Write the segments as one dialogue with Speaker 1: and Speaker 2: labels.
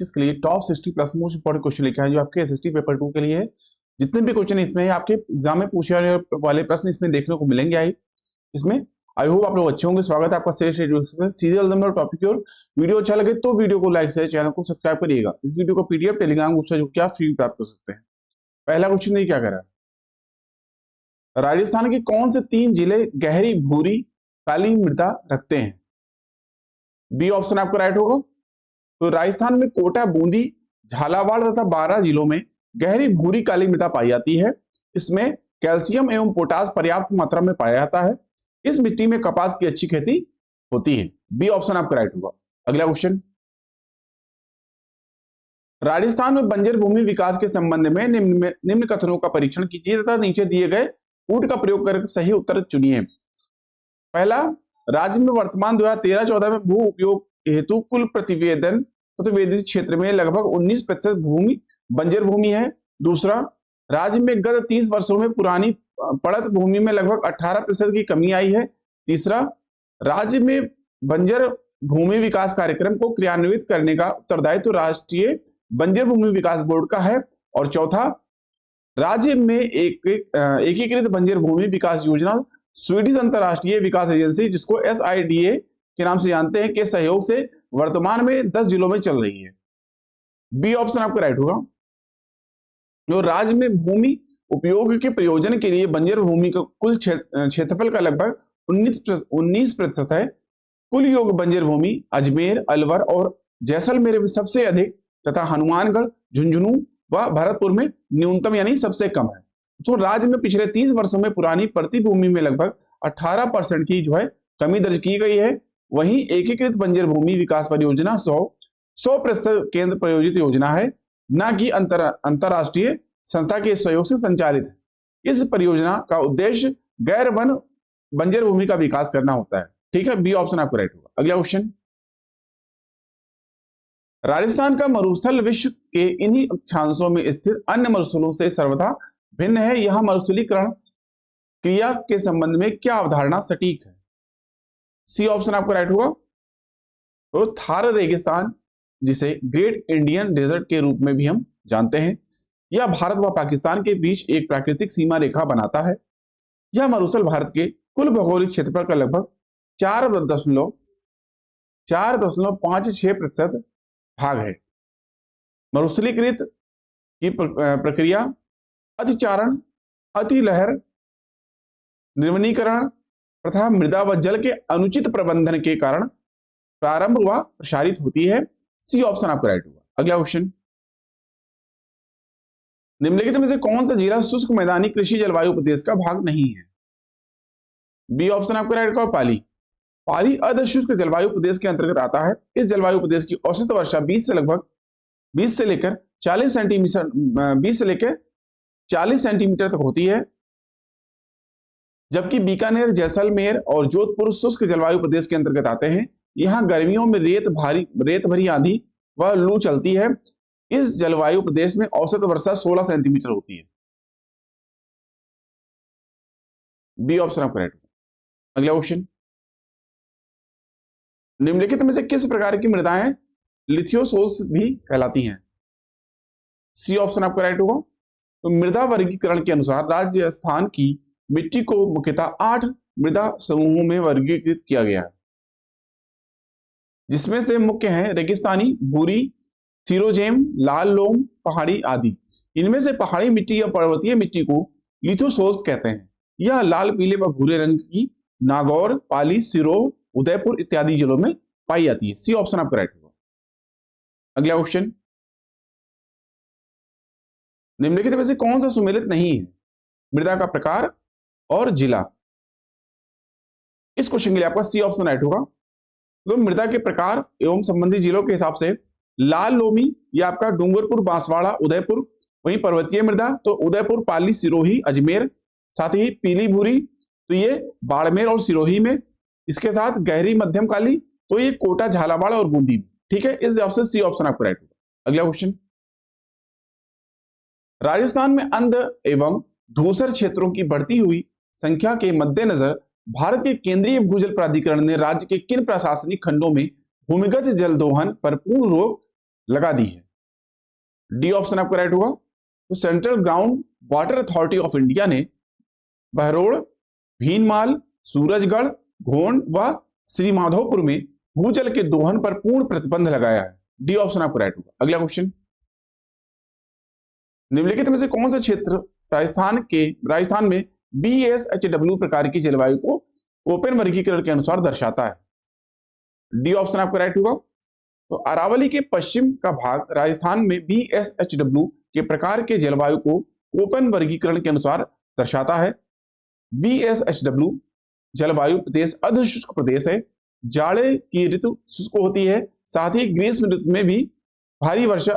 Speaker 1: इसके लिए top 60 plus most important question लिखा है जो आपके एसएसटी पेपर 2 के लिए है। जितने भी क्वेश्चन इसमें है आपके एग्जाम में पूछे वाले प्रश्न इसमें देखने को मिलेंगे। इसमें आई होप आप लोग अच्छे होंगे। स्वागत है आपका सीरियल नंबर टॉपिक और वीडियो अच्छा लगे तो वीडियो को लाइक से चैनल को सब्सक्राइब करिएगा। इस वीडियो को पीडीएफ टेलीग्राम ग्रुप से जो क्या फ्री प्राप्त कर सकते हैं। पहला क्वेश्चन ये क्या कह रहा है, राजस्थान के कौन से 3 जिले गहरी भूरी काली मृदा रखते हैं? बी ऑप्शन आपका राइट होगा। तो राजस्थान में कोटा, बूंदी, झालावाड़ तथा 12 जिलों में गहरी भूरी काली मृदा पाई जाती है। इसमें कैल्शियम एवं पोटास पर्याप्त मात्रा में पाया जाता है। इस मिट्टी में कपास की अच्छी खेती होती है। बी ऑप्शन आपका राइट होगा। अगला क्वेश्चन, राजस्थान में बंजर भूमि विकास के संबंध में निम्न कथनों का परीक्षण कीजिए तथा नीचे दिए गए कूट का प्रयोग कर सही उत्तर चुनिए। पहला, राज्य में वर्तमान 2013-14 में भू उपयोग हेतु कुल प्रतिवेदित क्षेत्र में लगभग 19% भूमि बंजर भूमि है। दूसरा, राज्य में गत 30 वर्षों में पुरानी पड़त भूमि में लगभग 18% की कमी आई है। तीसरा, राज्य में बंजर भूमि विकास कार्यक्रम को क्रियान्वित करने का उत्तरदायित्व राष्ट्रीय बंजर भूमि विकास बोर्ड का है। और चौथा, राज्य में एकीकृत बंजर भूमि विकास योजना स्वीडिश अंतरराष्ट्रीय विकास एजेंसी जिसको SIDA के नाम से जानते हैं के सहयोग से वर्तमान में 10 जिलों में चल रही है। बी ऑप्शन आपका राइट होगा। जो राज्य में भूमि उपयोग के प्रयोजन के लिए बंजर भूमि का कुल क्षेत्रफल का लगभग 19% है। कुल योग बंजर भूमि अजमेर, अलवर और जैसलमेर में सबसे अधिक तथा हनुमानगढ़, झुंझुनू व भरतपुर में न्यूनतम यानी सबसे कम है। तो राज्य में पिछले 30 वर्षों में पुरानी पड़ती भूमि में लगभग 18% की कमी दर्ज की गई है। वहीं एकीकृत बंजर भूमि विकास परियोजना 100% केंद्र प्रायोजित योजना है, न कि अंतरराष्ट्रीय संस्था के सहयोग से संचालित है। इस परियोजना का उद्देश्य गैर वन बंजर भूमि का विकास करना होता है। ठीक है, बी ऑप्शन आपको राइट होगा। अगला क्वेश्चन, राजस्थान का मरुस्थल विश्व के इन्हीं अक्षांशों में स्थित अन्य मरुस्थलों से सर्वथा भिन्न है। यह मरुस्थलीकरण क्रिया के संबंध में क्या अवधारणा सटीक है? सी ऑप्शन आपको राइट होगा। तो थार रेगिस्तान, जिसे ग्रेट इंडियन डेजर्ट के रूप में भी हम जानते हैं, यह भारत व पाकिस्तान के बीच एक प्राकृतिक सीमा रेखा बनाता है। यह मरुस्थल भारत के कुल भौगोलिक क्षेत्रफल का लगभग 4.56% भाग है। मरुस्थलीकृत की प्रक्रिया अतिचारण, अतिलहर, निर्वनीकरण तथा मृदा व जल के अनुचित प्रबंधन के कारण प्रारंभ व प्रसारित होती है। सी ऑप्शन आपका राइट होगा। अगला क्वेश्चन, निम्नलिखित में से कौन सा जिला शुष्क मैदानी कृषि जलवायु प्रदेश का भाग नहीं है? बी ऑप्शन आपका राइट होगा। पाली अर्ध शुष्क जलवायु प्रदेश के अंतर्गत आता है। इस जलवायु प्रदेश की औसत वर्षा 20 से लेकर 40 सेंटीमीटर तक होती है। जबकि बीकानेर, जैसलमेर और जोधपुर शुष्क जलवायु प्रदेश के अंतर्गत आते हैं। यहाँ गर्मियों में रेत भरी आंधी व लू चलती है। इस जलवायु प्रदेश में औसत वर्षा 16 सेंटीमीटर होती है। बी ऑप्शन आपका राइट। अगला क्वेश्चन, निम्नलिखित में से किस प्रकार की मृदाएं लिथियोसोल्स भी कहलाती हैं? सी ऑप्शन आपका राइट होगा। तो मृदा वर्गीकरण के अनुसार राजस्थान की मिट्टी को मुख्यतः 8 मृदा समूहों में वर्गीकृत किया गया है, जिसमें से मुख्य हैं रेगिस्तानी, भूरी, सीरोजेम, लाल लोम, पहाड़ी आदि। इनमें से पहाड़ी मिट्टी या पर्वतीय मिट्टी को लिथोसोल्स कहते हैं। यह लाल, पीले व भूरे रंग की नागौर, पाली, सिरोह, उदयपुर इत्यादि जिलों में पाई जाती है। सी ऑप्शन आपका राइट होगा। अगला क्वेश्चन, निम्नलिखित में से कौन सा सुमेलित नहीं है? मृदा का प्रकार और जिला। इस क्वेश्चन के लिए आपका सी ऑप्शन राइट होगा। तो मृदा के प्रकार एवं संबंधित जिलों के हिसाब से लाल लोमी यह आपका डूंगरपुर, बांसवाड़ा, उदयपुर। वहीं पर्वतीय मृदा तो उदयपुर, पाली, सिरोही, अजमेर। साथ ही पीली भूरी तो ये बाड़मेर और सिरोही में। इसके साथ गहरी मध्यम काली तो ये कोटा, झालावाड़ और बूंदी में। ठीक है, इस जवाब से सी ऑप्शन आपको राइट होगा। अगला क्वेश्चन, राजस्थान में अंध एवं धूसर क्षेत्रों की बढ़ती हुई संख्या के मद्देनजर भारत के केंद्रीय भूजल प्राधिकरण ने राज्य के किन प्रशासनिक खंडों में भूमिगत जल दोहन पर पूर्ण रोक लगा दी है। डी ऑप्शन आपका राइट होगा। तो central ground water authority of India ने बहरोड़, भीनमाल, सूरजगढ़, घोंड व श्री माधोपुर में भूजल के दोहन पर पूर्ण प्रतिबंध लगाया है। डी ऑप्शन आपका राइट होगा। अगला क्वेश्चन, निम्नलिखित में से कौन सा क्षेत्र राजस्थान में BSHW प्रकार की जलवायु को ओपन वर्गीकरण के अनुसार दर्शाता है? डी ऑप्शन आपका राइट होगा। तो अरावली के पश्चिम का भाग राजस्थान में BSHW के प्रकार के जलवायु को ओपन वर्गीकरण के अनुसार दर्शाता है। BSHW जलवायु प्रदेश अर्ध शुष्क प्रदेश है। जाड़े की ऋतु शुष्क होती है, साथ ही ग्रीष्म ऋतु में भी भारी वर्षा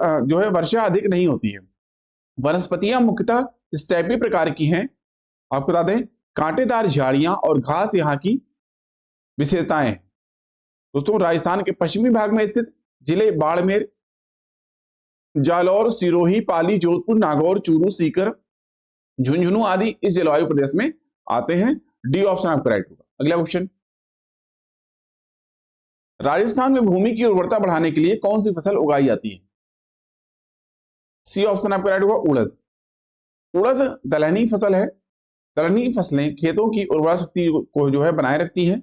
Speaker 1: वर्षा अधिक नहीं होती है। वनस्पतियां मुख्यतः स्टेपी प्रकार की हैं। आपको बता दें, कांटेदार झाड़ियां और घास यहाँ की विशेषताएं हैं। दोस्तों, राजस्थान के पश्चिमी भाग में स्थित जिले बाड़मेर, जालौर, सिरोही, पाली, जोधपुर, नागौर, चूरू, सीकर, झुंझुनू आदि इस जलवायु प्रदेश में आते हैं। डी ऑप्शन आपका राइट होगा। अगला क्वेश्चन, राजस्थान में भूमि की उर्वरता बढ़ाने के लिए कौन सी फसल उगाई जाती है? सी ऑप्शन आपका राइट होगा, उड़द। उड़द दलहनी फसल है। दलहनी फसलें खेतों की उर्वरा शक्ति को बनाए रखती हैं।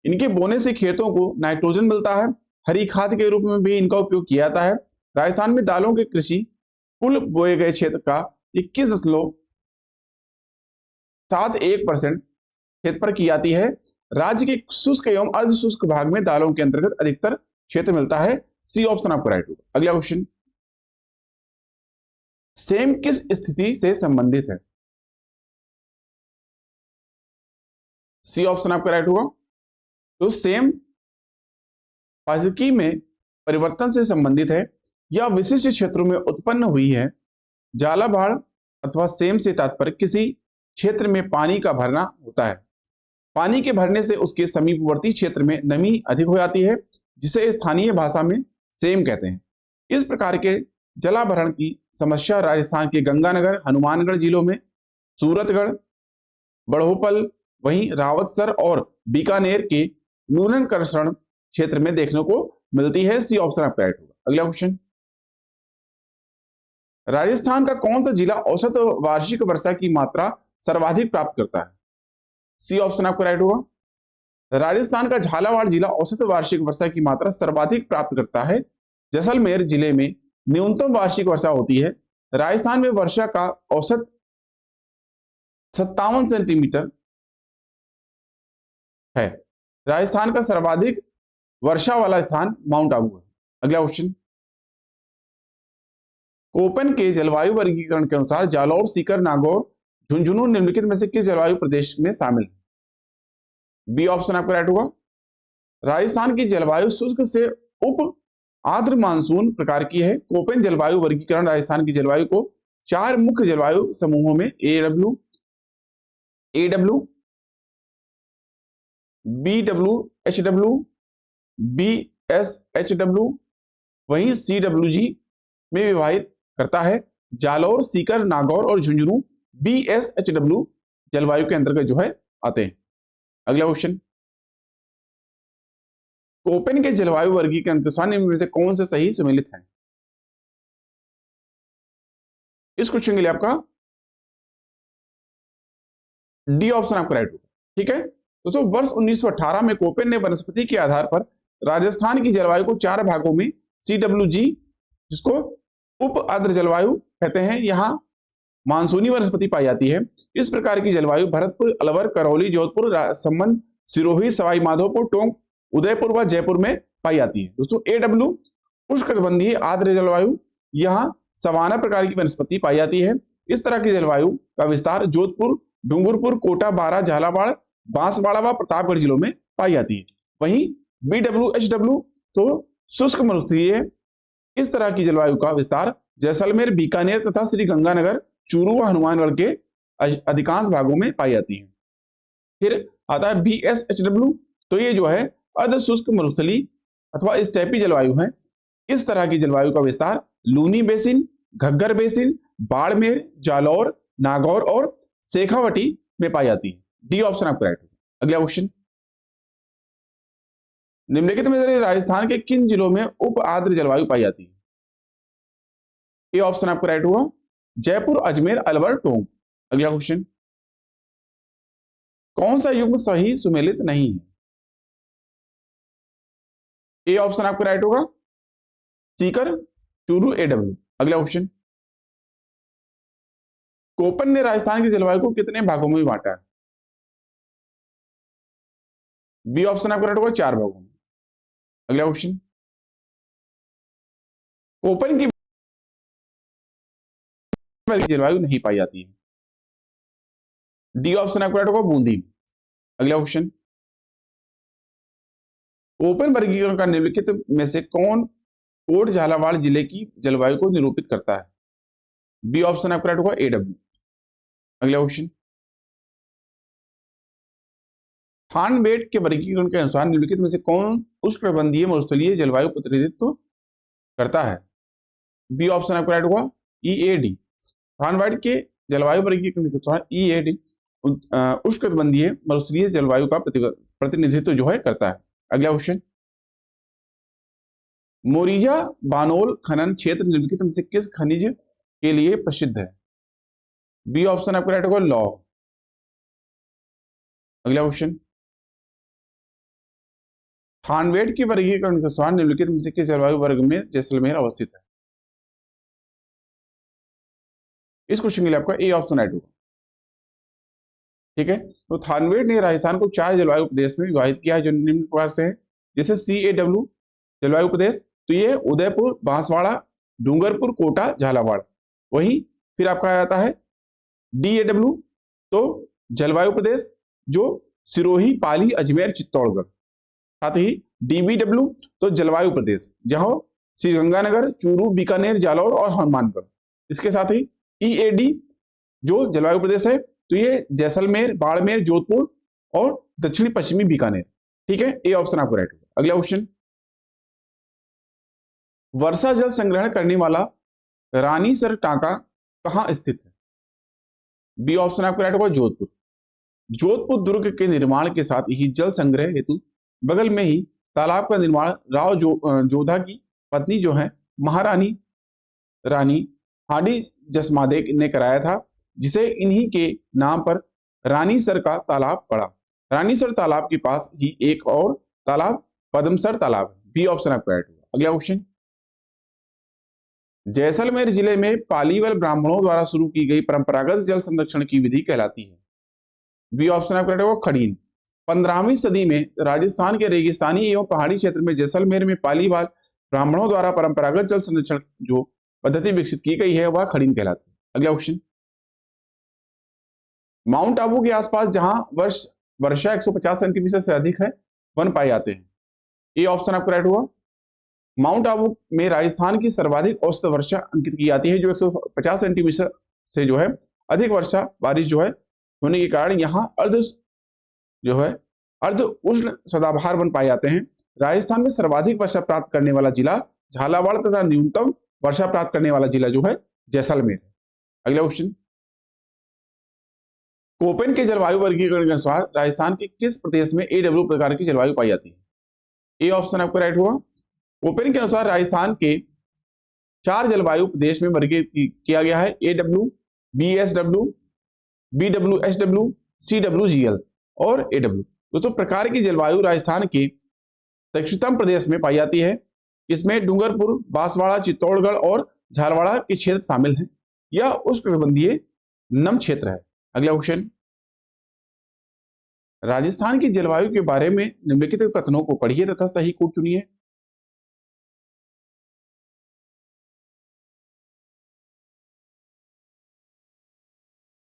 Speaker 1: इनके बोने से खेतों को नाइट्रोजन मिलता है। हरी खाद के रूप में भी इनका उपयोग किया जाता है। राजस्थान में दालों की कृषि कुल बोए गए क्षेत्र का 21.71% क्षेत्र पर की जाती है। राज्य के शुष्क एवं अर्ध शुष्क भाग में दालों के अंतर्गत अधिकतर क्षेत्र मिलता है। सी ऑप्शन आपका राइट होगा। अगला क्वेश्चन, सेम किस स्थिति से संबंधित है? सी ऑप्शन आपका राइट होगा। तो सेम पारिस्थितिकी में परिवर्तन से संबंधित है। यह विशिष्ट क्षेत्रों में उत्पन्न हुई है। झालावाड़ अथवा सेम से तात्पर्य किसी क्षेत्र में पानी का भरना होता है। पानी के भरने से उसके समीपवर्ती क्षेत्र में नमी अधिक हो जाती है, जिसे स्थानीय भाषा में सेम कहते हैं। इस प्रकार के जलाभरण की समस्या राजस्थान के गंगानगर, हनुमानगढ़ जिलों में, सूरतगढ़, बड़ोपल, वहीं रावतसर और बीकानेर के न्यूनकरण क्षेत्र में देखने को मिलती है। सी ऑप्शन आपका राइट होगा। अगला क्वेश्चन, राजस्थान का कौन सा जिला औसत वार्षिक वर्षा की मात्रा सर्वाधिक प्राप्त करता है? सी ऑप्शन आपका राइट होगा। राजस्थान का झालावाड़ जिला औसत वार्षिक वर्षा की मात्रा सर्वाधिक प्राप्त करता है। जैसलमेर जिले में न्यूनतम वार्षिक वर्षा होती है। राजस्थान में वर्षा का औसत 57 सेंटीमीटर है। राजस्थान का सर्वाधिक वर्षा वाला स्थान माउंट आबू है। अगला क्वेश्चन, कोपन के जलवायु वर्गीकरण के अनुसार जालौर, सीकर, नागौर, झुंझुनू निम्नलिखित में से किस जलवायु प्रदेश में शामिल है? बी ऑप्शन आपका राइट होगा। राजस्थान की जलवायु शुष्क से उप आर्द्र मानसून प्रकार की है। कोपेन जलवायु वर्गीकरण राजस्थान की जलवायु को 4 मुख्य जलवायु समूहों में AW, BW, HW, BSHW वहीं CWG में विभाजित करता है। जालौर, सीकर, नागौर और झुंझुनू BSHW जलवायु के अंतर्गत आते हैं। अगला क्वेश्चन, कोपेन के जलवायु वर्गीकरण के अनुसार निम्न में से कौन से सही सम्मिलित है? इस क्वेश्चन के लिए आपका डी ऑप्शन आपका राइट होगा। ठीक है दोस्तों, वर्ष 1918 में कोपेन ने वनस्पति के आधार पर राजस्थान की जलवायु को 4 भागों में CWG, जिसको उप आर्द्र जलवायु कहते हैं, यहाँ मानसूनी वनस्पति पाई जाती है। इस प्रकार की जलवायु भरतपुर, अलवर, करौली, जोधपुर, राजसमंद, सिरोही, सवाई माधोपुर, टोंक, उदयपुर व जयपुर में पाई जाती है। दोस्तों AW उष्णकटिबंधीय आर्द्र जलवायु, यहाँ सवाना प्रकार की वनस्पति पाई जाती है। इस तरह की जलवायु का विस्तार जोधपुर, डूंगरपुर, कोटा, बारां, झालावाड़, बांसवाड़ा व प्रतापगढ़ जिलों में पाई जाती है। वहीं BWHW तो शुष्क मरुस्थलीय, इस तरह की जलवायु का विस्तार जैसलमेर, बीकानेर तथा श्री गंगानगर, चूरू व हनुमानगढ़ के अधिकांश भागों में पाई जाती है। फिर आता है BSHW, तो ये अर्ध शुष्क मरुस्थली अथवा स्टेपी जलवायु है। इस तरह की जलवायु का विस्तार लूनी बेसिन, घग्गर बेसिन, बाड़मेर, जालौर, नागौर और शेखावटी में पाई जाती है। डी ऑप्शन आपका राइट होगा। अगला क्वेश्चन, निम्नलिखित में से राजस्थान के किन जिलों में उप आर्द्र जलवायु पाई जाती है? ए ऑप्शन आपका राइट हुआ। जयपुर, अजमेर, अलवर, टोंक। अगला क्वेश्चन, कौन सा युग्म सही सुमेलित नहीं है? ए ऑप्शन आपका राइट होगा, सीकर, चूरू, एडब्ल्यू। अगला क्वेश्चन, कोपन ने राजस्थान की जलवायु को कितने भागों में बांटा है? बी ऑप्शन आपका राइट होगा, 4 भागों में। अगला क्वेश्चन, कोपन की जलवायु नहीं पाई जाती है। डी ऑप्शन आपका राइट होगा, बूंदी। अगला क्वेश्चन, ओपन वर्गीकरण का निम्नलिखित में से कौन कोट झालावाड़ जिले की जलवायु को निरूपित करता है? बी ऑप्शन आपका राइट होगा, एडब्ल्यू। अगला क्वेश्चन, थानबेट के वर्गीकरण के अनुसार निम्नलिखित में से कौन उष्णकटिबंधीय मरुस्थलीय जलवायु प्रतिनिधित्व करता है? बी ऑप्शन आपका राइट होगा, ईएडी। थानबेट के जलवायु वर्गीकरण के अनुसार ईएडी उष्णकटिबंधीय मरुस्थलीय जलवायु का प्रतिनिधित्व जो है करता है। अगला क्वेश्चन, मोरिजा बानोल खनन क्षेत्र निम्नलिखित में से किस खनिज के लिए प्रसिद्ध है? बी ऑप्शन आपका राइट होगा, लौह। अगला क्वेश्चन, थानबेट के वर्गीकरण के अनुसार निम्नलिखित में से किस जलवायु वर्ग में जैसलमेर अवस्थित है? इस क्वेश्चन के लिए आपका ए ऑप्शन राइट होगा। ठीक है, तो थानबेट ने राजस्थान को 4 जलवायु प्रदेश में विभाजित किया है जो निम्न प्रकार से है, जैसे CAW जलवायु प्रदेश, तो ये उदयपुर, बांसवाड़ा, डूंगरपुर, कोटा, झालावाड़। वही फिर आपका आ जाता है DAW, तो जलवायु प्रदेश जो सिरोही, पाली, अजमेर, चित्तौड़गढ़। साथ ही DBW तो जलवायु प्रदेश जहां श्रीगंगानगर, चूरू, बीकानेर, जालौर और हनुमानगढ़। इसके साथ ही EAD जो जलवायु प्रदेश है, तो ये जैसलमेर, बाड़मेर, जोधपुर और दक्षिणी पश्चिमी बीकानेर। ठीक है, ए ऑप्शन आपको राइट होगा। अगला क्वेश्चन, वर्षा जल संग्रहण करने वाला रानीसर टांका कहां स्थित है? बी ऑप्शन आपको राइट होगा, जोधपुर। जोधपुर दुर्ग के निर्माण के साथ ही जल संग्रह हेतु बगल में ही तालाब का निर्माण जोधा की पत्नी जो है महारानी रानी हाडी जसमादे ने कराया था, जिसे इन्हीं के नाम पर रानीसर का तालाब पड़ा। रानीसर तालाब के पास ही एक और तालाब पद्मसर तालाब है। बी ऑप्शन आपका राइट होगा। अगला क्वेश्चन, जैसलमेर जिले में पालीवाल ब्राह्मणों द्वारा शुरू की गई परंपरागत जल संरक्षण की विधि कहलाती है? बी ऑप्शन आपका राइट होगा, खड़ीन। 15वीं सदी में राजस्थान के रेगिस्तानी एवं पहाड़ी क्षेत्र में जैसलमेर में पालीवाल ब्राह्मणों द्वारा परंपरागत जल संरक्षण जो पद्धति विकसित की गई है वह खड़ीन कहलाती है। अगला क्वेश्चन, माउंट आबू के आसपास जहां वर्षा 150 सेंटीमीटर से अधिक है वन पाए जाते हैं? ए ऑप्शन आपका राइट हुआ। माउंट आबू में राजस्थान की सर्वाधिक औसत वर्षा अंकित की जाती है जो 150 सेंटीमीटर से जो है अधिक वर्षा बारिश जो है होने के कारण यहाँ अर्ध उष्ण सदाबहार वन पाए जाते हैं। राजस्थान में सर्वाधिक वर्षा प्राप्त करने वाला जिला झालावाड़ तथा न्यूनतम वर्षा प्राप्त करने वाला जिला जो है जैसलमेर। अगला क्वेश्चन, कोपेन के जलवायु वर्गीकरण के अनुसार राजस्थान के किस प्रदेश में AW प्रकार की जलवायु पाई जाती है? ए ऑप्शन आपका राइट हुआ। कोपेन के अनुसार राजस्थान के 4 जलवायु प्रदेश में वर्गीकृत किया गया है, AW, BSW, BWSW, CWGL और AW। दोस्तों, प्रकार की जलवायु राजस्थान के दक्षिणतम प्रदेश में पाई जाती है। इसमें डूंगरपुर, बांसवाड़ा, चित्तौड़गढ़ और झालवाड़ा के क्षेत्र शामिल हैं। यह उष्णकटिबंधीय नम क्षेत्र है। अगला क्वेश्चन, राजस्थान की जलवायु के बारे में निम्नलिखित कथनों को पढ़िए तथा सही कोट चुनिए।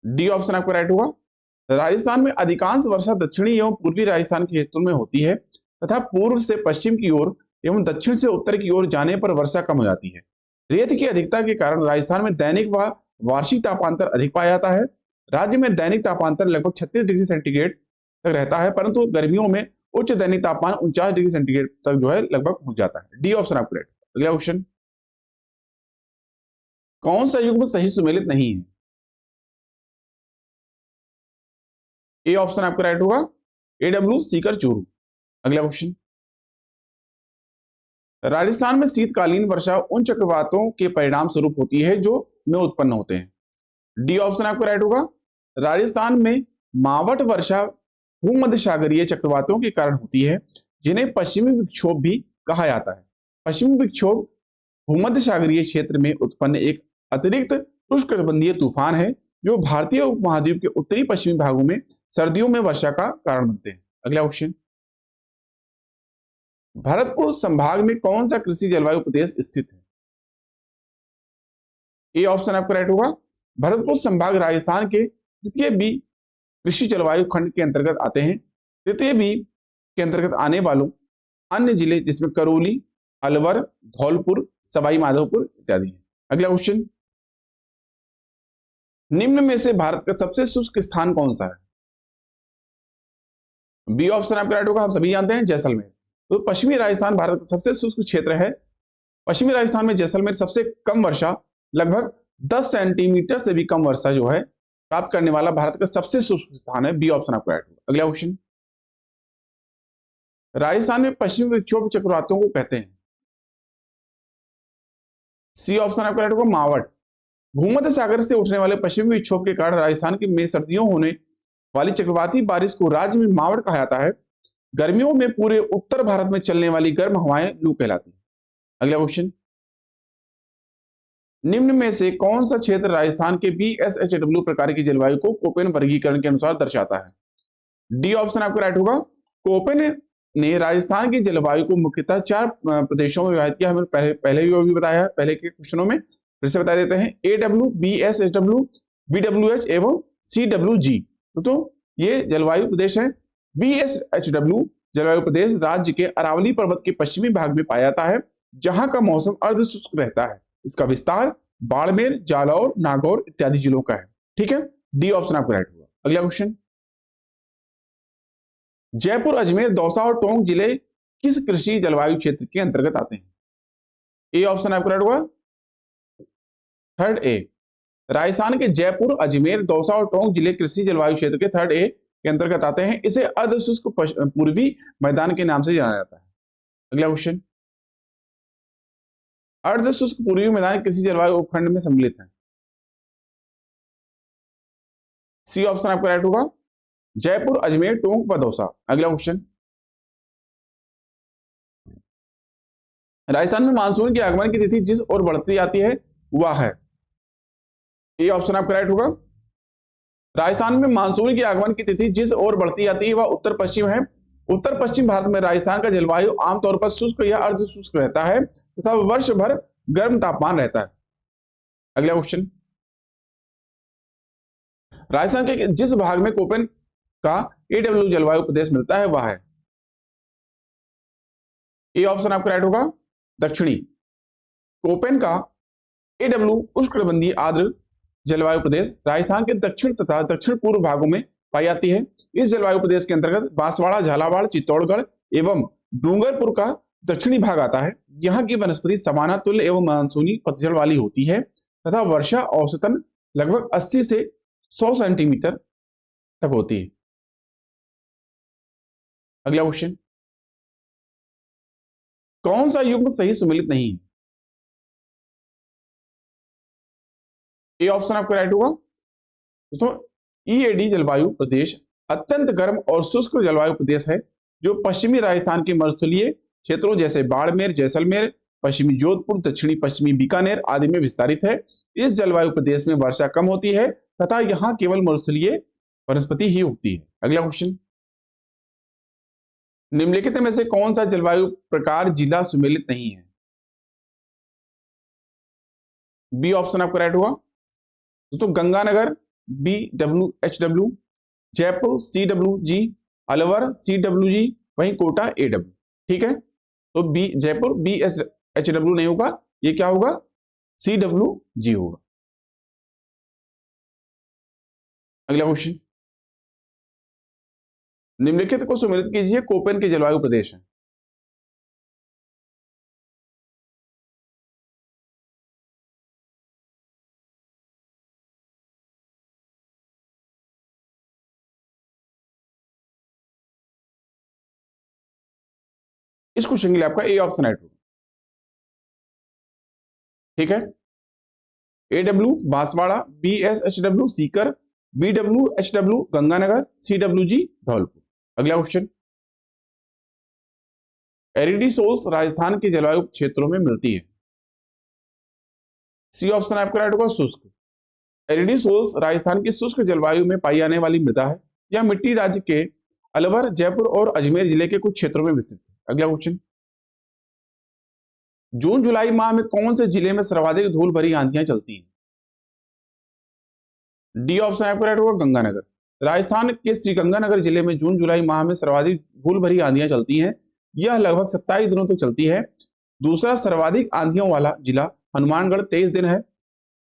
Speaker 1: डी ऑप्शन आपका राइट होगा। राजस्थान में अधिकांश वर्षा दक्षिणी एवं पूर्वी राजस्थान के क्षेत्रों में होती है तथा पूर्व से पश्चिम की ओर एवं दक्षिण से उत्तर की ओर जाने पर वर्षा कम हो जाती है। रेत की अधिकता के कारण राजस्थान में दैनिक व वार्षिक तापांतर अधिक पाया जाता है। राज्य में दैनिक तापांतर लगभग 36 डिग्री सेंटीग्रेड तक रहता है, परंतु गर्मियों में उच्च दैनिक तापमान 49 डिग्री सेंटीग्रेड तक जो है लगभग पहुंच जाता है। डी ऑप्शन आपका राइट। अगला क्वेश्चन, कौन सा युग्म सही सुमेलित नहीं है? ए ऑप्शन आपका राइट होगा, AW, सीकर, चूरू। अगला क्वेश्चन, राजस्थान में शीतकालीन वर्षा उन चक्रवातों के परिणाम स्वरूप होती है जो में उत्पन्न होते हैं। डी ऑप्शन आपका राइट होगा। राजस्थान में मावठ वर्षा भूमध्य सागरीय चक्रवातों के कारण होती है, जिन्हें पश्चिमी विक्षोभ भी कहा जाता है। पश्चिमी विक्षोभ भूमध्य सागरीय क्षेत्र में उत्पन्न एक अतिरिक्त उष्णकटिबंधीय तूफान है, जो भारतीय उपमहाद्वीप के उत्तरी पश्चिमी भागों में सर्दियों में वर्षा का कारण बनते हैं। अगला क्वेश्चन, भरतपुर संभाग में कौन सा कृषि जलवायु प्रदेश स्थित है? ए ऑप्शन आपका राइट होगा। भरतपुर संभाग राजस्थान के द्वितीय बी कृषि जलवायु खंड के अंतर्गत आते हैं। तृतीय बी के अंतर्गत आने वालों अन्य जिले जिसमें करौली, अलवर, धौलपुर, सवाई माधोपुर इत्यादि हैं। अगला क्वेश्चन, निम्न में से भारत का सबसे शुष्क स्थान कौन सा है? बी ऑप्शन आपका राइट होगा। हम सभी जानते हैं जैसलमेर। तो पश्चिमी राजस्थान भारत का सबसे शुष्क क्षेत्र है। पश्चिमी राजस्थान में जैसलमेर सबसे कम वर्षा, लगभग 10 सेंटीमीटर से भी कम वर्षा जो है प्राप्त करने वाला भारत का सबसे शुष्क स्थान है। बी ऑप्शन आपका राइट होगा। अगला क्वेश्चन, राजस्थान में पश्चिमी विक्षोभ चक्रवातों को कहते हैं। सी ऑप्शन आपका राइट होगा, मावठ। भूमध्य सागर से उठने वाले पश्चिमी विक्षोभ के कारण राजस्थान की में सर्दियों होने वाली चक्रवाती बारिश को राज्य में मावठ कहा जाता है। गर्मियों में पूरे उत्तर भारत में चलने वाली गर्म हवाएं लू कहलाती हैं। अगला क्वेश्चन, निम्न में से कौन सा क्षेत्र राजस्थान के BSHW प्रकार की जलवायु को कोपेन वर्गीकरण के अनुसार दर्शाता है? डी ऑप्शन आपका राइट होगा। कोपेन ने राजस्थान की जलवायु को मुख्यतः 4 प्रदेशों में विभाजित किया। हमने पहले भी बताया है, पहले के क्वेश्चनों में फिर से बता देते हैं। AW, BSHW, BWH एवं CWG। तो ये जलवायु प्रदेश है। BSHW जलवायु प्रदेश राज्य के अरावली पर्वत के पश्चिमी भाग में पाया जाता है, जहां का मौसम अर्ध शुष्क रहता है। इसका विस्तार बाड़मेर, जालौर, नागौर इत्यादि जिलों का है। ठीक है, डी ऑप्शन आपका राइट होगा। अगला क्वेश्चन, जयपुर, अजमेर, दौसा और टोंक जिले किस कृषि जलवायु क्षेत्र के अंतर्गत आते हैं? ए ऑप्शन आपका राइट होगा। थर्ड ए, राजस्थान के जयपुर, अजमेर, दौसा और टोंक जिले कृषि जलवायु क्षेत्र के थर्ड ए के अंतर्गत आते हैं। इसे अर्धशुष्क पूर्वी मैदान के नाम से जाना जाता है। अगला क्वेश्चन, अर्धशुष्क पूर्वी मैदान कृषि जलवायु उपखंड में सम्मिलित है। सी ऑप्शन आपका राइट होगा, जयपुर, अजमेर, टोंक व दौसा। अगला क्वेश्चन, राजस्थान में मानसून के आगमन की तिथि जिस ओर बढ़ती जाती है वह है। ये ऑप्शन आपका राइट होगा। राजस्थान में मानसून के आगमन की तिथि जिस ओर बढ़ती जाती है वह उत्तर पश्चिम है। उत्तर पश्चिम भारत में राजस्थान का जलवायु आमतौर पर शुष्क या अर्ध शुष्क रहता है तथा वर्ष भर गर्म तापमान रहता है। अगला क्वेश्चन, राजस्थान के जिस भाग में कोपेन का AW जलवायु प्रदेश मिलता है वह है। ए ऑप्शन आपका राइट होगा, दक्षिणी। कोपेन का AW उष्णकटिबंधीय आर्द्र जलवायु प्रदेश राजस्थान के दक्षिण तथा दक्षिण पूर्व भागों में पाई जाती है। इस जलवायु प्रदेश के अंतर्गत बांसवाड़ा, झालावाड़, चित्तौड़गढ़ एवं डूंगरपुर का दक्षिणी भाग आता है। यहाँ की वनस्पति समाना तुल्य एवं मानसूनी पतझड़ वाली होती है तथा वर्षा औसतन लगभग 80 से 100 सेंटीमीटर तक होती है। अगला क्वेश्चन, कौन सा युग्म सही सुमेलित नहीं है? ए ऑप्शन आपका राइट होगा। तो EAD जलवायु प्रदेश अत्यंत गर्म और शुष्क जलवायु प्रदेश है, जो पश्चिमी राजस्थान के मरुस्थलीय क्षेत्रों जैसे बाड़मेर, जैसलमेर, पश्चिमी जोधपुर, दक्षिणी पश्चिमी बीकानेर आदि में विस्तारित है। इस जलवायु प्रदेश में वर्षा कम होती है तथा यहाँ केवल मरुस्थलीय वनस्पति ही उगती है। अगला क्वेश्चन, निम्नलिखित में से कौन सा जलवायु प्रकार जिला सुमेलित नहीं है? बी ऑप्शन आपका राइट होगा। तो Ganganagar BWHW, Jaipur CWG, Alwar CWG, वहीं कोटा AW। ठीक है, तो जयपुर BSHW नहीं होगा, ये क्या होगा, CWG होगा। अगला क्वेश्चन, निम्नलिखित को सुमेलित कीजिए कोपेन के जलवायु प्रदेश है। इस क्वेश्चन के लिए आपका ए ऑप्शन राइट होगा। ठीक है। AW Banswara, BSHW Sikar, BWHW Ganganagar, CWG Dholpur. अगला क्वेश्चन, एरिडी सोल्स राजस्थान के जलवायु क्षेत्रों में मिलती है। सी ऑप्शन आपका राइट होगा, शुष्क। एरिडी सोल्स राजस्थान की शुष्क जलवायु में पाई जाने वाली मृदा है। यह मिट्टी राज्य के अलवर, जयपुर और अजमेर जिले के कुछ क्षेत्रों में विस्तृत है। अगला क्वेश्चन, जून जुलाई माह में कौन से जिले में सर्वाधिक धूल भरी आंधियां चलती हैं? डी ऑप्शन आपका राइट होगा, गंगानगर। राजस्थान के श्रीगंगानगर जिले में जून जुलाई माह में सर्वाधिक धूल भरी आंधियां चलती हैं। यह लगभग 27 दिनों तक चलती है। दूसरा सर्वाधिक आंधियों वाला जिला हनुमानगढ़ 23 दिन है।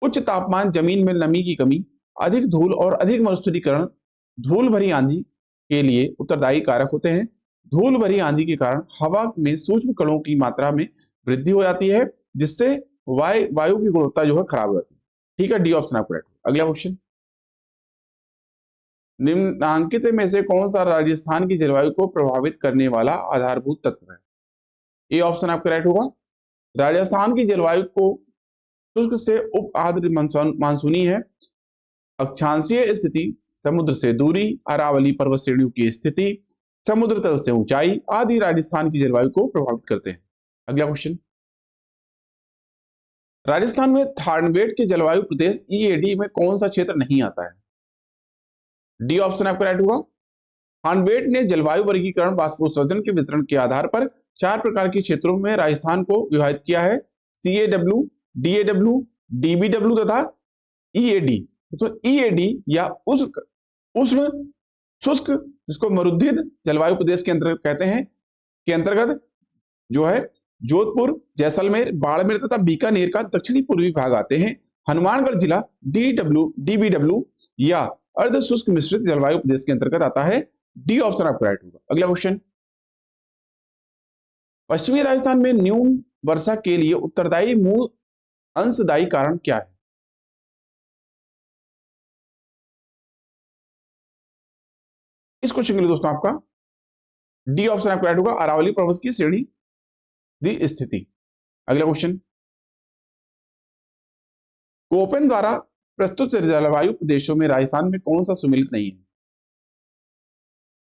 Speaker 1: उच्च तापमान, जमीन में नमी की कमी, अधिक धूल और अधिक मरुस्थलीकरण धूल भरी आंधी के लिए उत्तरदायी कारक होते हैं। धूल भरी आंधी के कारण हवा में सूक्ष्म कणों की मात्रा में वृद्धि हो जाती है, जिससे वायु की गुणवत्ता जो है खराब हो जाती है। ठीक है, डी ऑप्शन आपको राइट। अगला क्वेश्चन, निम्नांकित में से कौन सा राजस्थान की जलवायु को प्रभावित करने वाला आधारभूत तत्व है? ए ऑप्शन आपका राइट होगा। राजस्थान की जलवायु को शुष्क से उप आर्द्र मानसूनी है। अक्षांशीय स्थिति, समुद्र से दूरी, अरावली पर्वत श्रेणियों की स्थिति, समुद्र तल से ऊंचाई आदि राजस्थान की जलवायु को प्रभावित करते हैं। अगला क्वेश्चन, राजस्थान में थानबेट के जलवायु प्रदेश EAD में कौन सा क्षेत्र नहीं आता है? डी ऑप्शन आपका राइट होगा। थानबेट ने जलवायु वर्गीकरण वाष्पोत्सर्जन के वितरण के आधार पर 4 प्रकार के क्षेत्रों में राजस्थान को विभाजित किया है, CAW, DAW, DBW तथा EAD। तो EAD या उष्ण शुष्क, जिसको मरुद्धित जलवायु प्रदेश के अंतर्गत कहते हैं, के अंतर्गत जो है जोधपुर, जैसलमेर, बाड़मेर तथा बीकानेर का दक्षिणी पूर्वी भाग आते हैं। हनुमानगढ़ जिला DBW या अर्ध शुष्क मिश्रित जलवायु प्रदेश के अंतर्गत आता है। डी ऑप्शन आपका राइट होगा। अगला क्वेश्चन, पश्चिमी राजस्थान में न्यून वर्षा के लिए उत्तरदायी मूल अंशदायी कारण क्या है? इस क्वेश्चन के लिए दोस्तों आपका डी ऑप्शन आपका राइट होगा, अरावली पर्वत की श्रेणी दी स्थिति। अगला क्वेश्चन, कोपेन द्वारा प्रस्तुत जलवायु प्रदेशों में राजस्थान में कौन सा सुमिलित नहीं है?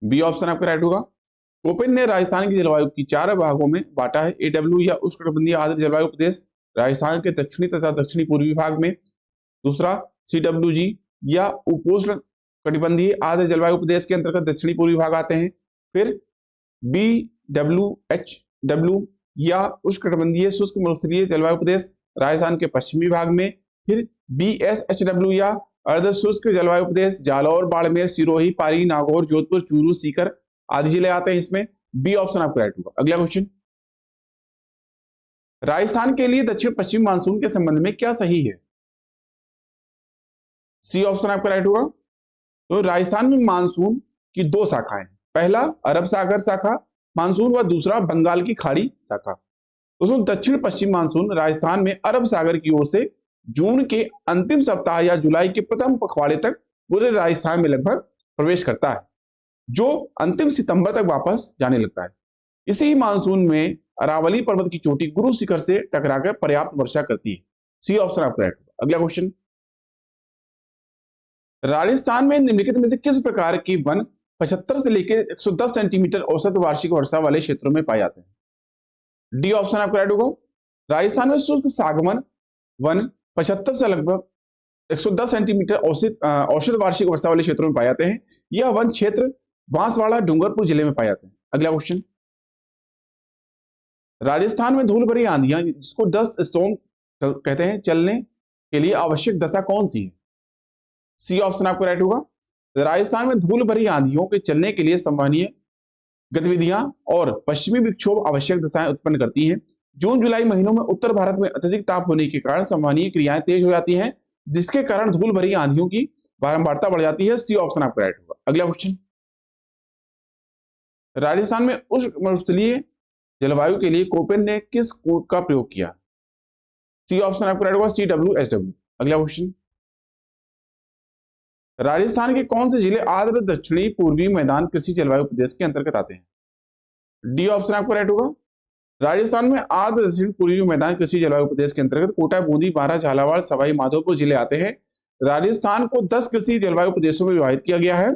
Speaker 1: बी ऑप्शन आपका राइट होगा। कोपेन ने राजस्थान की जलवायु की 4 भागों में बांटा है। AW या उष्णकटिबंधीय आर्द्र जलवायु प्रदेश राजस्थान के दक्षिणी तथा दक्षिणी पूर्वी भाग में। दूसरा CWG या उपोष्ण कटिबंधीय आर्द्र जलवायु प्रदेश के अंतर्गत दक्षिणी पूर्वी भाग आते हैं। फिर BWHW या उष्णकटिबंधीय शुष्क मरुस्थलीय जलवायु प्रदेश राजस्थान के पश्चिमी भाग में। फिर BSHW या अर्ध शुष्क जलवायु प्रदेश जालौर, बाड़मेर, सिरोही, पाली, नागौर, जोधपुर, चूरू, सीकर आदि जिले आते हैं इसमें। बी ऑप्शन आपका राइट होगा। अगला क्वेश्चन, राजस्थान के लिए दक्षिण पश्चिम मानसून के संबंध में क्या सही है? सी ऑप्शन आपका राइट होगा। तो राजस्थान में मानसून की 2 शाखाएं, पहला अरब सागर शाखा मानसून व दूसरा बंगाल की खाड़ी शाखा। दोस्तों दक्षिण पश्चिम मानसून राजस्थान में अरब सागर की ओर से जून के अंतिम सप्ताह या जुलाई के प्रथम पखवाड़े तक पूरे राजस्थान में लगभग प्रवेश करता है, जो अंतिम सितंबर तक वापस जाने लगता है। इसी मानसून में अरावली पर्वत की चोटी गुरु शिखर से टकराकर पर्याप्त वर्षा करती है। सी ऑप्शन आपका राइट होगा। अगला क्वेश्चन, राजस्थान में निम्नलिखित में से किस प्रकार की वन 75 से लेकर 110 सेंटीमीटर औसत वार्षिक वर्षा वाले क्षेत्रों में पाए जाते हैं? डी ऑप्शन आपका राइट होगा। राजस्थान में शुष्क सागवन वन 75 से लगभग 110 सेंटीमीटर औसत वार्षिक वर्षा वाले क्षेत्रों में पाए जाते हैं। यह वन क्षेत्र बांसवाड़ा, डूंगरपुर जिले में पाए जाते हैं। अगला क्वेश्चन, राजस्थान में धूल भरी आंधियां, जिसको डस्ट स्टॉर्म कहते हैं, चलने के लिए आवश्यक दशा कौन सी है? सी ऑप्शन आपको राइट होगा। राजस्थान में धूल भरी आंधियों के चलने के लिए संवहनीय गतिविधियां और पश्चिमी विक्षोभ आवश्यक दशाएं उत्पन्न करती हैं। जून जुलाई महीनों में उत्तर भारत में अत्यधिक ताप होने के कारण संवहनीय क्रियाएं तेज हो जाती हैं, जिसके कारण धूल भरी आंधियों की बारंबारता बढ़ जाती है। सी ऑप्शन आपका राइट होगा। अगला क्वेश्चन, राजस्थान में उष्ण मरुस्थलीय जलवायु के लिए कोपेन ने किस कोड का प्रयोग किया? सी ऑप्शन आपका राइट होगा, CWSW। अगला क्वेश्चन, राजस्थान के कौन से जिले आर्द्र दक्षिणी पूर्वी मैदान कृषि जलवायु प्रदेश के अंतर्गत आते हैं? डी ऑप्शन आपका राइट होगा। राजस्थान में आर्द्र दक्षिण पूर्वी मैदान कृषि जलवायु प्रदेश के अंतर्गत कोटा, बूंदी, बारां, झालावाड़, सवाई माधोपुर जिले आते हैं। राजस्थान को 10 कृषि जलवायु प्रदेशों में विभाजित किया गया है।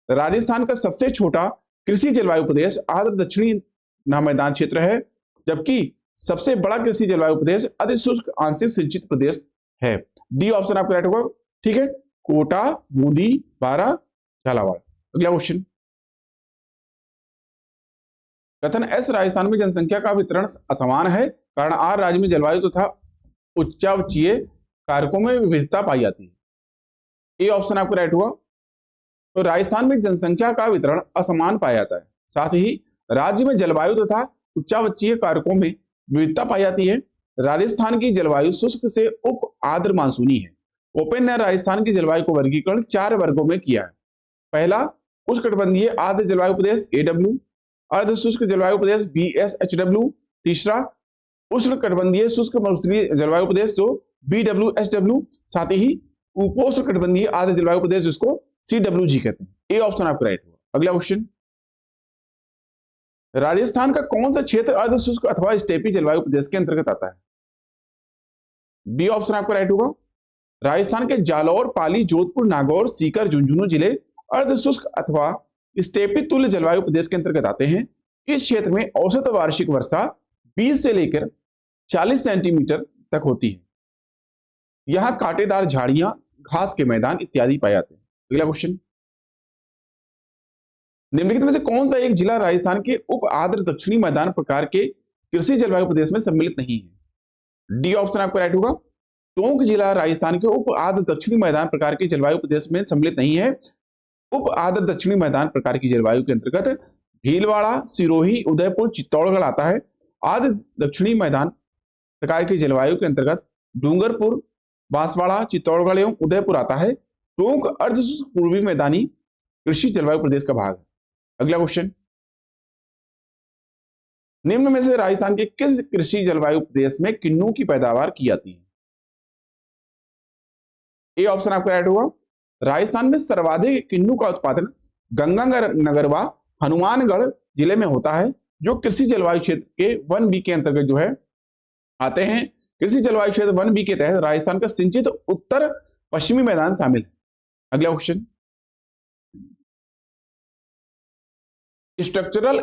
Speaker 1: राजस्थान का सबसे छोटा कृषि जलवायु प्रदेश आर्द्र दक्षिणी मैदान क्षेत्र है, जबकि सबसे बड़ा कृषि जलवायु प्रदेश अधिशुष्क आंशिक सिंचित प्रदेश है। डी ऑप्शन आपका राइट होगा। ठीक है, कोटा, बूंदी, बारां, झालावाड़। अगला क्वेश्चन, कथन एस राजस्थान में जनसंख्या का वितरण असमान है, कारण आर राज्य में जलवायु तथा उच्चावचीय कारकों में विविधता पाई जाती है। ए ऑप्शन आपका राइट हुआ। तो राजस्थान में जनसंख्या का वितरण असमान पाया जाता है, साथ ही राज्य में जलवायु तथा उच्चावचीय कारकों में विविधता पाई जाती है। राजस्थान की जलवायु शुष्क से उप आर्द्र मानसूनी है। ओपन ने राजस्थान की जलवायु को वर्गीकरण 4 वर्गों में किया है। पहला, उष्णकटिबंधीय आर्द्र जलवायु प्रदेश AW, अर्ध शुष्क जलवायु प्रदेश BSHW। तीसरा, उष्णकटिबंधीय शुष्क मरुस्थलीय जलवायु प्रदेश जो BWSW, साथ ही उपोष्णकटिबंधीय आर्द्र जलवायु प्रदेश जिसको CWG कहते हैं। ए ऑप्शन आपका राइट होगा। अगला क्वेश्चन, राजस्थान का कौन सा क्षेत्र अर्ध शुष्क अथवा स्टेपी जलवायु प्रदेश के अंतर्गत आता है? बी ऑप्शन आपका राइट होगा। राजस्थान के जालौर, पाली, जोधपुर, नागौर, सीकर, झुंझुनू जिले अर्ध शुष्क अथवा स्टेपी तुल्य जलवायु प्रदेश के अंतर्गत आते हैं। इस क्षेत्र में औसत वार्षिक वर्षा 20 से लेकर 40 सेंटीमीटर तक होती है। यहां कांटेदार झाड़ियां, घास के मैदान इत्यादि पाए जाते हैं। अगला क्वेश्चन, निम्नलिखित में से कौन सा एक जिला राजस्थान के उप आर्द्र दक्षिणी मैदान प्रकार के कृषि जलवायु प्रदेश में सम्मिलित नहीं है? डी ऑप्शन आपका राइट होगा। टोंक जिला राजस्थान के उप आर्द्र दक्षिणी मैदान प्रकार के जलवायु प्रदेश में सम्मिलित नहीं है। उप आर्द्र दक्षिणी मैदान प्रकार की जलवायु के अंतर्गत भीलवाड़ा, सिरोही, उदयपुर, चित्तौड़गढ़ आता है। आर्द्र दक्षिणी मैदान प्रकार की जलवायु के अंतर्गत डूंगरपुर, बांसवाड़ा, चित्तौड़गढ़ एवं उदयपुर आता है। टोंक अर्धशुष्क पूर्वी मैदानी कृषि जलवायु प्रदेश का भाग है। अगला क्वेश्चन, निम्न में से राजस्थान के किस कृषि जलवायु प्रदेश में किन्नू की पैदावार की जाती है? ए ऑप्शन आपका राइट होगा। राजस्थान में सर्वाधिक किन्नू का उत्पादन गंगानगर व हनुमानगढ़ जिले में होता है, जो कृषि जलवायु क्षेत्र के 1B के अंतर्गत जो है आते हैं। कृषि जलवायु क्षेत्र 1B के तहत राजस्थान का सिंचित उत्तर पश्चिमी मैदान शामिल है। अगला question, structural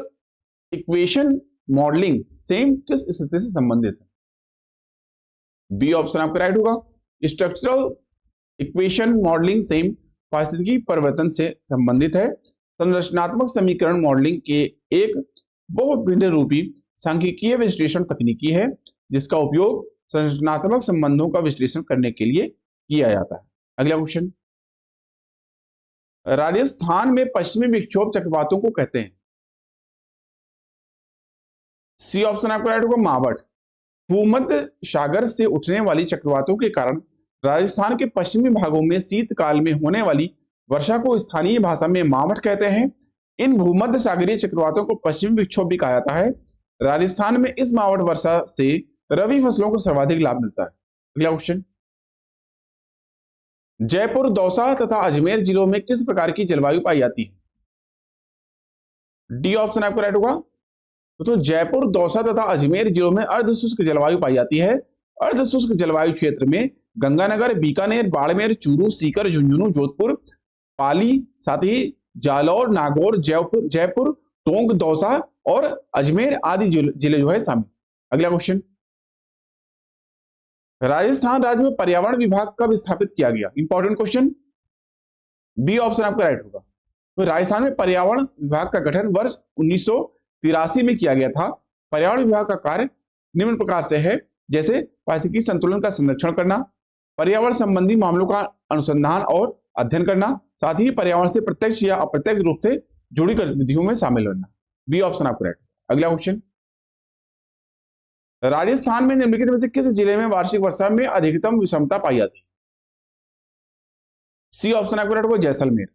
Speaker 1: equation modelling same किस स्थिति से संबंधित है? बी ऑप्शन आपका राइट होगा। स्ट्रक्चरल इक्वेशन मॉडलिंग सेम पारिस्थितिकी परिवर्तन से संबंधित है। संरचनात्मक समीकरण मॉडलिंग के एक बहुभिन्न रूपी सांख्यिकीय विश्लेषण तकनीकी है, जिसका उपयोग संरचनात्मक संबंधों का विश्लेषण करने के लिए किया जाता है। अगला क्वेश्चन, राजस्थान में पश्चिमी विक्षोभ चक्रवातों को कहते हैं? सी ऑप्शन आपका राइट होगा, मावठ। भूमध्य सागर से उठने वाली चक्रवातों के कारण राजस्थान के पश्चिमी भागों में शीतकाल में होने वाली वर्षा को स्थानीय भाषा में मावठ कहते हैं। इन भूमध्य सागरीय चक्रवातों को पश्चिमी विक्षोभ भी कहा जाता है। राजस्थान में इस मावठ वर्षा से रबी फसलों को सर्वाधिक लाभ मिलता है। अगला क्वेश्चन, जयपुर, दौसा तथा अजमेर जिलों में किस प्रकार की जलवायु पाई जाती है? डी ऑप्शन आपका राइट होगा। तो जयपुर, दौसा तथा अजमेर जिलों में अर्धशुष्क जलवायु पाई जाती है। अर्धशुष्क जलवायु क्षेत्र में गंगानगर, बीकानेर, बाड़मेर, चूरू, सीकर, झुंझुनू, जोधपुर, पाली, साथ ही जालौर, नागौर, जयपुर, टोंक, दौसा और अजमेर आदि जिले जो है शामिल। अगला क्वेश्चन, राजस्थान राज्य में पर्यावरण विभाग कब स्थापित किया गया? Important question. बी ऑप्शन आपका राइट होगा। तो राजस्थान में पर्यावरण विभाग का गठन वर्ष 1983 में किया गया था। पर्यावरण विभाग का कार्य निम्न प्रकार से है, जैसे पारिस्थितिकी संतुलन का संरक्षण करना, पर्यावरण संबंधी मामलों का अनुसंधान और अध्ययन करना, साथ ही पर्यावरण से प्रत्यक्ष या अप्रत्यक्ष रूप से जुड़ी गतिविधियों में शामिल होना। बी ऑप्शन आपका राइट। अगला क्वेश्चन, राजस्थान में निम्नलिखित में से किस जिले में वार्षिक वर्षा में अधिकतम विषमता पाई जाती है? सी ऑप्शन आपका राइट होगा, जैसलमेर।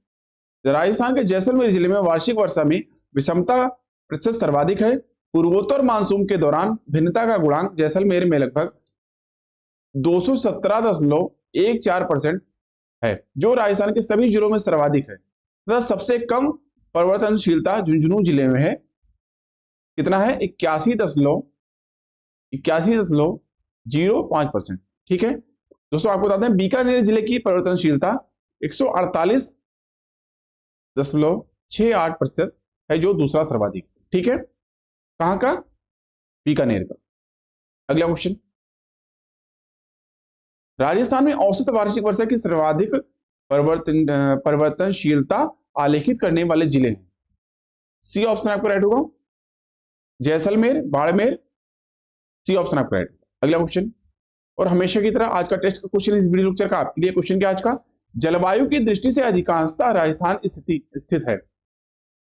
Speaker 1: राजस्थान के जैसलमेर जिले में वार्षिक वर्षा में विषमता प्रतिशत सर्वाधिक है। पूर्वोत्तर मानसून के दौरान भिन्नता का गुणांक जैसलमेर में लगभग 217.14% है, जो राजस्थान के सभी जिलों में सर्वाधिक है। तथा सबसे कम परिवर्तनशीलता झुंझुनू जिले में है। कितना है? 81.0 81.05%। ठीक है दोस्तों, आपको बता दें बीकानेर जिले की परिवर्तनशीलता 148.68% है, जो दूसरा सर्वाधिक। ठीक है, कहां का? बीकानेर का। अगला क्वेश्चन, राजस्थान में औसत वार्षिक वर्षा की सर्वाधिक परिवर्तनशीलता आलेखित करने वाले जिले हैं। सी ऑप्शन आपको राइट होगा, जैसलमेर, बाड़मेर। सी ऑप्शन आपको राइट। अगला क्वेश्चन, और हमेशा की तरह आज का टेस्ट का क्वेश्चन इस वीडियो लेक्चर का आपके लिए क्वेश्चन क्या आज का? जलवायु की दृष्टि से अधिकांशतः राजस्थान स्थित है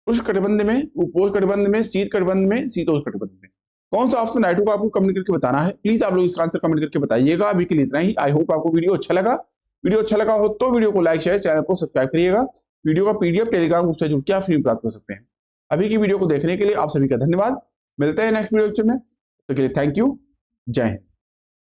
Speaker 1: उष्णकटिबंध में, उपोष्णकटिबंध में, शीतकटिबंध में, शीतोष्णकटिबंध में। कौन सा ऑप्शन राइट होगा आपको कमेंट करके बताना है। प्लीज आप लोग इसका आंसर कमेंट करके बताइएगा। अभी के लिए इतना ही। आई होप आपको वीडियो अच्छा लगा। वीडियो अच्छा लगा हो तो वीडियो को लाइक शेयर, चैनल को सब्सक्राइब करिएगा। वीडियो का पीडीएफ टेलीग्राम ग्रुप से जुड़ के आप फ्री प्राप्त कर सकते हैं। अभी की वीडियो को देखने के लिए आप सभी का धन्यवाद। मिलते हैं नेक्स्ट वीडियो में। तो के लिए थैंक यू। जय हिंद।